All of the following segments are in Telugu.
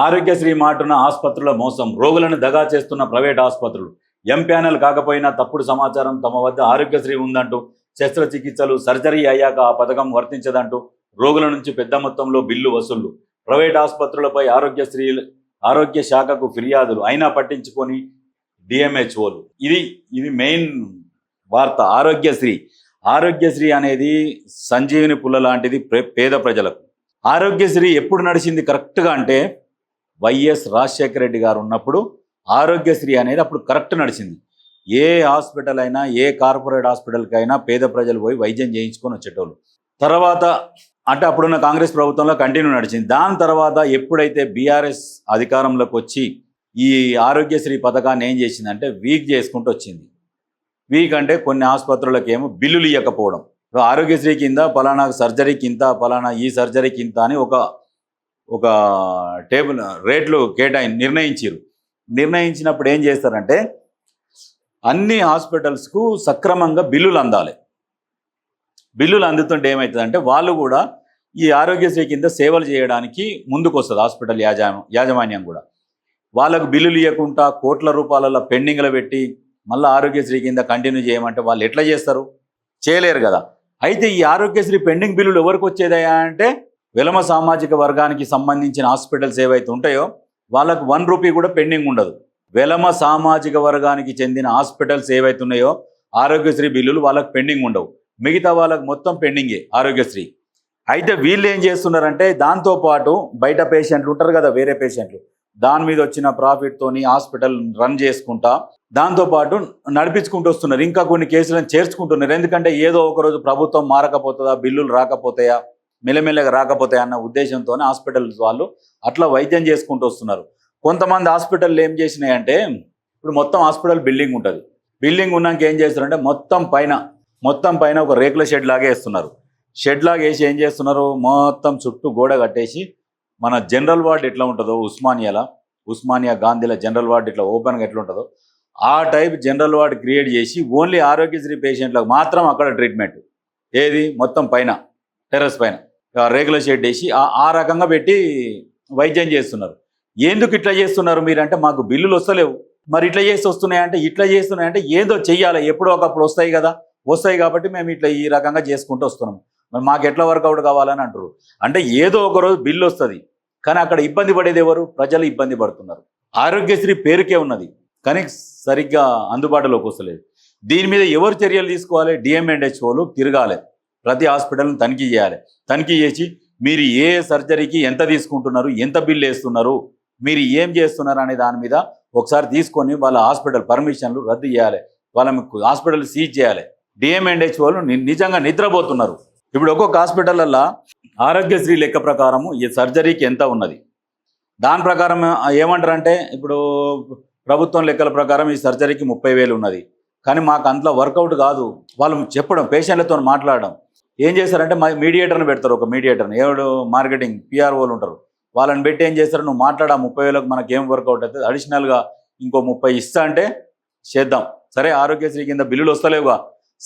ఆరోగ్యశ్రీ మాటున ఆసుపత్రుల మోసం, రోగులను దగా చేస్తున్న ప్రైవేట్ ఆసుపత్రులు. ఎంప్యానెల్ కాకపోయినా తప్పుడు సమాచారం, తమ వద్ద ఆరోగ్యశ్రీ ఉందంటూ శస్త్రచికిత్సలు, సర్జరీ అయ్యాక ఆ పథకం వర్తించదంటూ రోగుల నుంచి పెద్ద మొత్తంలో బిల్లు వసూళ్లు. ప్రైవేట్ ఆసుపత్రులపై ఆరోగ్య శాఖకు ఫిర్యాదులు అయినా పట్టించుకొని డిఎంహెచ్ఓలు. ఇది మెయిన్ వార్త. ఆరోగ్యశ్రీ అనేది సంజీవిని పుల్ల లాంటిది పేద ప్రజలకు. ఆరోగ్యశ్రీ ఎప్పుడు నడిచింది కరెక్ట్గా అంటే వైఎస్ రాజశేఖర రెడ్డి గారు ఉన్నప్పుడు ఆరోగ్యశ్రీ అనేది అప్పుడు కరెక్ట్ నడిచింది. ఏ హాస్పిటల్ అయినా, ఏ కార్పొరేట్ హాస్పిటల్కి అయినా పేద ప్రజలు పోయి వైద్యం చేయించుకొని వచ్చేటోళ్ళు. తర్వాత అంటే అప్పుడున్న కాంగ్రెస్ ప్రభుత్వంలో కంటిన్యూ నడిచింది. దాని తర్వాత ఎప్పుడైతే బీఆర్ఎస్ అధికారంలోకి వచ్చి ఈ ఆరోగ్యశ్రీ పథకాన్ని ఏం చేసిందంటే వీక్ చేసుకుంటూ వచ్చింది. వీక్ అంటే కొన్ని ఆసుపత్రులకు ఏమో బిల్లులు ఇవ్వకపోవడం. ఆరోగ్యశ్రీ కింద పలానా సర్జరీకి ఇంత, పలానా ఈ సర్జరీకి ఇంత అని ఒక టేబుల్ రేట్లు నిర్ణయించినప్పుడు ఏం చేస్తారంటే అన్ని హాస్పిటల్స్కు సక్రమంగా బిల్లులు అందాలి. బిల్లులు అందుతుంటే ఏమవుతుందంటే వాళ్ళు కూడా ఈ ఆరోగ్యశ్రీ కింద సేవలు చేయడానికి ముందుకు వస్తుంది. హాస్పిటల్ యాజమాన్యం కూడా వాళ్ళకు బిల్లులు ఇవ్వకుండా కోట్ల రూపాయల పెండింగ్లు పెట్టి మళ్ళీ ఆరోగ్యశ్రీ కింద కంటిన్యూ చేయమంటే వాళ్ళు ఎట్లా చేస్తారు? చేయలేరు కదా. అయితే ఈ ఆరోగ్యశ్రీ పెండింగ్ బిల్లులు ఎవరికి వచ్చేదయా అంటే వెలమ సామాజిక వర్గానికి సంబంధించిన హాస్పిటల్స్ ఏవైతే ఉంటాయో వాళ్ళకు 1 రూపీ కూడా పెండింగ్ ఉండదు. వెలమ సామాజిక వర్గానికి చెందిన హాస్పిటల్స్ ఏవైతే ఉన్నాయో ఆరోగ్యశ్రీ బిల్లులు వాళ్ళకు పెండింగ్ ఉండవు. మిగతా వాళ్ళకు మొత్తం పెండింగే ఆరోగ్యశ్రీ. అయితే వీళ్ళు ఏం చేస్తున్నారంటే దాంతోపాటు బయట పేషెంట్లు ఉంటారు కదా, వేరే పేషెంట్లు, దాని మీద వచ్చిన ప్రాఫిట్తోని హాస్పిటల్ రన్ చేసుకుంటా దాంతోపాటు నడిపించుకుంటూ వస్తున్నారు. ఇంకా కొన్ని కేసులను చేర్చుకుంటున్నారు. ఎందుకంటే ఏదో ఒకరోజు ప్రభుత్వం మారకపోతుందా, బిల్లులు రాకపోతాయా, మెల్లమెల్లగా రాకపోతాయా అన్న ఉద్దేశంతోనే హాస్పిటల్స్ వాళ్ళు అట్లా వైద్యం చేసుకుంటూ వస్తున్నారు. కొంతమంది హాస్పిటల్ ఏం చేసినాయంటే ఇప్పుడు మొత్తం హాస్పిటల్ బిల్డింగ్ ఉంటుంది. బిల్డింగ్ ఉన్నాక ఏం చేస్తారంటే మొత్తం పైన ఒక రేకుల షెడ్ లాగా వేస్తున్నారు. షెడ్ లాగా వేసి ఏం చేస్తున్నారు, మొత్తం చుట్టూ గోడ కట్టేసి మన జనరల్ వార్డ్ ఎట్లా ఉంటుందో ఉస్మానియా గాంధీల జనరల్ వార్డ్ ఇట్లా ఓపెన్గా ఎట్లా ఉంటుందో ఆ టైప్ జనరల్ వార్డ్ క్రియేట్ చేసి ఓన్లీ ఆరోగ్యశ్రీ పేషెంట్లకు మాత్రం అక్కడ ట్రీట్మెంట్. ఏది మొత్తం పైన టెర్రస్ పైన రేకుల షెడ్ వేసి ఆ రకంగా పెట్టి వైద్యం చేస్తున్నారు. ఎందుకు ఇట్లా చేస్తున్నారు మీరంటే మాకు బిల్లులు వస్తలేవు, మరి ఇట్లా చేస్తున్నాయంటే ఏదో చెయ్యాలి, ఎప్పుడో ఒకప్పుడు వస్తాయి కాబట్టి మేము ఇట్లా ఈ రకంగా చేసుకుంటూ వస్తున్నాం. మరి మాకు ఎట్లా వర్కౌట్ కావాలని అంటారు. అంటే ఏదో ఒక రోజు బిల్లు వస్తుంది, కానీ అక్కడ ఇబ్బంది పడేది ఎవరు? ప్రజలు ఇబ్బంది పడుతున్నారు. ఆరోగ్యశ్రీ పేరుకే ఉన్నది కానీ సరిగ్గా అందుబాటులోకి వస్తలేదు. దీని మీద ఎవరు చర్యలు తీసుకోవాలి? డిఎంహెచ్ఓలు తిరగాలి, ప్రతి హాస్పిటల్ని తనిఖీ చేయాలి. తనిఖీ చేసి మీరు ఏ సర్జరీకి ఎంత తీసుకుంటున్నారు, ఎంత బిల్లు వేస్తున్నారు, మీరు ఏం చేస్తున్నారు అనే దాని మీద ఒకసారి తీసుకొని వాళ్ళ హాస్పిటల్ పర్మిషన్లు రద్దు చేయాలి, వాళ్ళ హాస్పిటల్ సీజ్ చేయాలి. డిఎంహెచ్ఓలు నిజంగా నిద్రపోతున్నారు. ఇప్పుడు ఒక్కొక్క హాస్పిటల్లో ఆరోగ్యశ్రీ లెక్క ప్రకారము ఈ సర్జరీకి ఎంత ఉన్నది, దాని ప్రకారం ఏమంటారంటే ఇప్పుడు ప్రభుత్వం లెక్కల ప్రకారం ఈ సర్జరీకి 30,000 ఉన్నది, కానీ మాకు అంతలో వర్కౌట్ కాదు. వాళ్ళు చెప్పడం, పేషెంట్లతో మాట్లాడడం. ఏం చేస్తారంటే మీడియేటర్ని పెడతారు, ఒక మీడియేటర్ని, ఎవడు మార్కెటింగ్ పిఆర్ఓలు ఉంటారు, వాళ్ళని పెట్టి ఏం చేస్తారు, నువ్వు మాట్లాడా 30,000కు మనకి ఏం వర్కౌట్ అవుతుంది, అడిషనల్గా ఇంకో 30 ఇస్తా అంటే చేద్దాం. సరే ఆరోగ్యశ్రీ కింద బిల్లులు వస్తలేవుగా,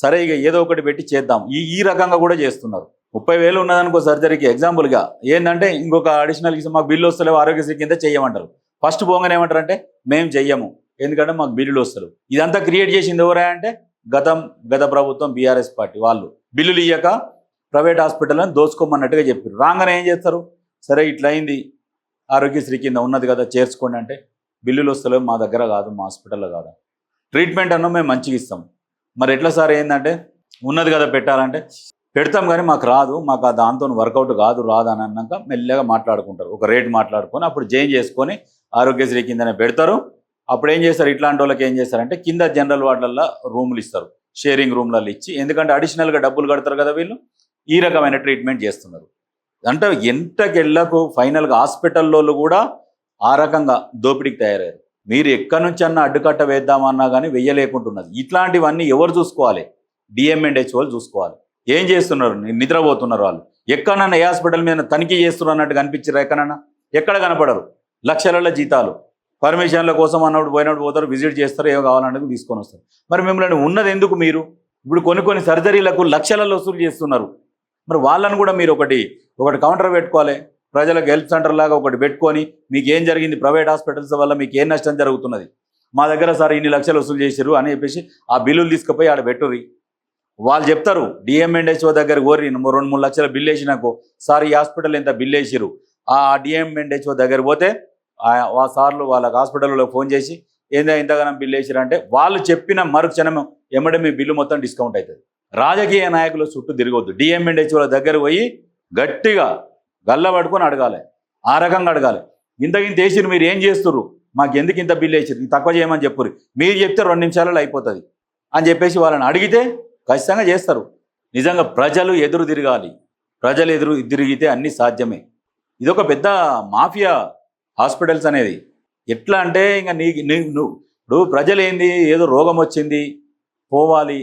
సరే ఇక ఏదో ఒకటి పెట్టి చేద్దాం. ఈ రకంగా కూడా చేస్తున్నారు. 30,000 ఉన్నదనుకో సర్జరీకి ఎగ్జాంపుల్గా ఏంటంటే ఇంకొక అడిషనల్కి మాకు బిల్లు వస్తలేవు ఆరోగ్యశ్రీ కింద చెయ్యమంటారు. ఫస్ట్ పోగానే ఏమంటారంటే మేము చెయ్యము, ఎందుకంటే మాకు బిల్లులు వస్తలేవు. ఇదంతా క్రియేట్ చేసింది ఎవరా అంటే గత ప్రభుత్వం బీఆర్ఎస్ పార్టీ. వాళ్ళు బిల్లులు ఇయ్యక ప్రైవేట్ హాస్పిటల్ని దోచుకోమన్నట్టుగా చెప్పారు. రాగానే ఏం చేస్తారు, సరే ఇట్లా అయింది ఆరోగ్యశ్రీ కింద ఉన్నది కదా చేర్చుకోండి అంటే బిల్లులు వస్తలేవు, మా దగ్గర కాదు, మా హాస్పిటల్లో కాదు, ట్రీట్మెంట్ అన్నా మేము మంచిగా ఇస్తాం. మరి ఎట్లా సార్ ఏంటంటే ఉన్నది కదా పెట్టాలంటే పెడతాం కానీ మాకు రాదు, మాకు దాంతో వర్కౌట్ రాదు అని అన్నాక మెల్లగా మాట్లాడుకుంటారు, ఒక రేట్ మాట్లాడుకొని అప్పుడు చేంజ్ చేసుకొని ఆరోగ్యశ్రీ కిందనే పెడతారు. అప్పుడు ఏం చేస్తారు, ఇట్లాంటి వాళ్ళకి ఏం చేస్తారంటే కింద జనరల్ వార్డులలో రూములు ఇస్తారు, షేరింగ్ రూమ్లలో ఇచ్చి, ఎందుకంటే అడిషనల్గా డబ్బులు కడతారు కదా వీళ్ళు, ఈ రకమైన ట్రీట్మెంట్ చేస్తున్నారు. అంటే ఎంతకెళ్ళకు ఫైనల్గా హాస్పిటల్లో కూడా ఆ రకంగా దోపిడీకి తయారయ్యారు. మీరు ఎక్కడి నుంచి అన్నా అడ్డుకట్ట వేద్దామన్నా కానీ వెయ్యలేకుంటున్నది. ఇట్లాంటివన్నీ ఎవరు చూసుకోవాలి? డిఎంహెచ్ఓలు చూసుకోవాలి. ఏం చేస్తున్నారు? నిద్రపోతున్నారు వాళ్ళు. ఎక్కడన్నా ఏ హాస్పిటల్ మీద తనిఖీ చేస్తున్నారు అన్నట్టు కనిపించారు ఎక్కడన్నా? ఎక్కడ కనపడరు. లక్షల జీతాలు, పర్మిషన్ల కోసం అన్నప్పుడు పోయినప్పుడు పోతారు, విజిట్ చేస్తారు, ఏమో కావాలన్నట్టు తీసుకొని వస్తారు. మరి మిమ్మల్ని ఉన్నది ఎందుకు? మీరు ఇప్పుడు కొన్ని సర్జరీలకు లక్షలలో వసూలు చేస్తున్నారు. మరి వాళ్ళని కూడా మీరు ఒకటి కౌంటర్ పెట్టుకోవాలి. ప్రజలకు హెల్ప్ సెంటర్ లాగా ఒకటి పెట్టుకొని మీకు ఏం జరిగింది, ప్రైవేట్ హాస్పిటల్స్ వల్ల మీకు ఏం నష్టం జరుగుతున్నది, మా దగ్గర సార్ ఇన్ని లక్షలు వసూలు చేశారు అని చెప్పేసి ఆ బిల్లులు తీసుకుపోయి ఆడ పెట్టుర్రి. వాళ్ళు చెప్తారు డిఎంఎండ్హెచ్ఓ దగ్గర కోరి 2-3 లక్షల బిల్లు వేసినాకో సార్ ఈ హాస్పిటల్ ఎంత బిల్లు వేసిరు, ఆ డిఎంఎండ్హెచ్ఓ దగ్గర పోతే ఆ సార్లు వాళ్ళ హాస్పిటల్లో ఫోన్ చేసి ఏందా ఇంతగానం బిల్లు వేసిరంటే వాళ్ళు చెప్పిన మరుక్షణం ఎమ్మడే మీ బిల్లు మొత్తం డిస్కౌంట్ అవుతుంది. రాజకీయ నాయకుల చుట్టూ తిరగొద్దు. డిఎంఎండ్హెచ్ఓల దగ్గర పోయి గట్టిగా గల్ల పట్టుకొని అడగాలి, ఆ రకంగా అడగాలి. ఇంత వేసిరు మీరు ఏం చేస్తుర్రు, మాకు ఎందుకు ఇంత బిల్లు వేసిరు, తక్కువ చేయమని చెప్పుర్రు, మీరు చెప్తే 2 నిమిషాలలో అయిపోతుంది అని చెప్పేసి వాళ్ళని అడిగితే ఖచ్చితంగా చేస్తారు. నిజంగా ప్రజలు ఎదురు తిరగాలి, ప్రజలు ఎదురు తిరిగితే అన్నీ సాధ్యమే. ఇదొక పెద్ద మాఫియా హాస్పిటల్స్ అనేది. ఎట్లా అంటే ఇంకా ఇప్పుడు ప్రజలు ఏంది, ఏదో రోగం వచ్చింది పోవాలి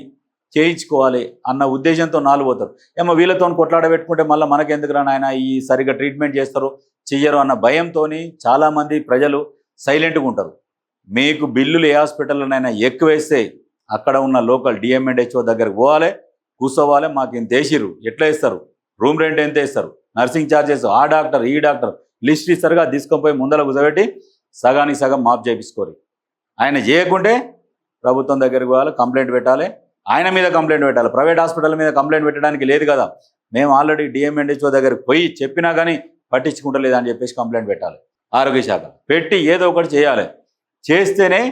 చేయించుకోవాలి అన్న ఉద్దేశంతో పోతారు. ఏమో వీళ్ళతో కొట్లాడబెట్టుకుంటే మళ్ళీ మనకెందుకురా నాయన ఈ సరిగ్గా ట్రీట్మెంట్ చేస్తారు చెయ్యరు అన్న భయంతో చాలామంది ప్రజలు సైలెంట్గా ఉంటారు. మీకు బిల్లులు ఏ హాస్పిటల్లోనైనా ఎక్కువ వేస్తే అక్కడ ఉన్న లోకల్ డిఎంఎండ్హెచ్ఓ దగ్గరకు పోవాలి, కూర్చోవాలి, మాకు ఇంత వేసిర్రు ఎట్లా ఇస్తారు, రూమ్ రెంట్ ఎంత ఇస్తారు, నర్సింగ్ ఛార్జెస్, ఆ డాక్టర్ ఈ డాక్టర్ లిస్ట్ ఇస్తారుగా, తీసుకొని ముందర కూర్చోబెట్టి సగానికి సగం మాఫ్ చేయించుకోరు. ఆయన చేయకుంటే ప్రభుత్వం దగ్గరికి పోవాలి, కంప్లైంట్ పెట్టాలి, ఆయన మీద కంప్లైంట్ పెట్టాలి. ప్రైవేట్ హాస్పిటల్ మీద కంప్లైంట్ పెట్టడానికి లేదు కదా, మేము ఆల్రెడీ డిఎంఎండ్హెచ్ఓ దగ్గరికి పోయి చెప్పినా కానీ పట్టించుకుంటలేదు అని చెప్పేసి కంప్లైంట్ పెట్టాలి. ఆరోగ్య శాఖ పెట్టి ఏదో ఒకటి చేయాలి. చేస్తేనే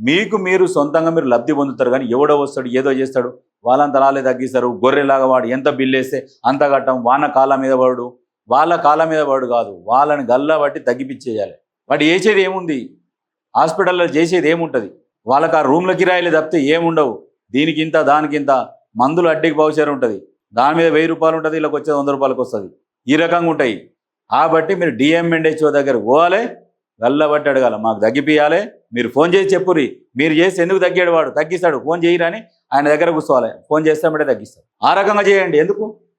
మీకు మీరు సొంతంగా మీరు లబ్ధి పొందుతారు. కానీ ఎవడో వస్తాడు ఏదో చేస్తాడు, వాళ్ళంత రాలే తగ్గిస్తారు, గొర్రెలాగా వాడు ఎంత బిల్లు వేస్తే అంత కట్టం, వాళ్ళ కాళ్ళ మీద పడు కాదు, వాళ్ళని గల్లా బట్టి తగ్గిపించేయాలి. వాడు చేసేది ఏముంది, హాస్పిటల్లో చేసేది ఏముంటుంది, వాళ్ళకి ఆ రూమ్ల కిరాయిలు తప్పితే ఏముండవు. దీనికింత దానికింత మందులు అడ్డీకి పౌచర్ ఉంటుంది, దాని మీద 1000 రూపాయలు ఉంటుంది, ఇలా వచ్చేది 100 రూపాయలకు వస్తుంది. ఈ రకంగా ఉంటాయి. కాబట్టి మీరు డిఎంఎండ్హెచ్ఓ దగ్గర పోవాలి, గల్లబట్టి అడగాలి, మాకు తగ్గిపియాలి. మీరు ఫోన్ చేసి చెప్పుర్రి, మీరు చేసి ఎందుకు తగ్గాడు వాడు తగ్గిస్తాడు, ఫోన్ చేయరని ఆయన దగ్గర కూర్చోవాలి, ఫోన్ చేస్తామంటే తగ్గిస్తాడు. ఆ రకంగా చేయండి. ఎందుకు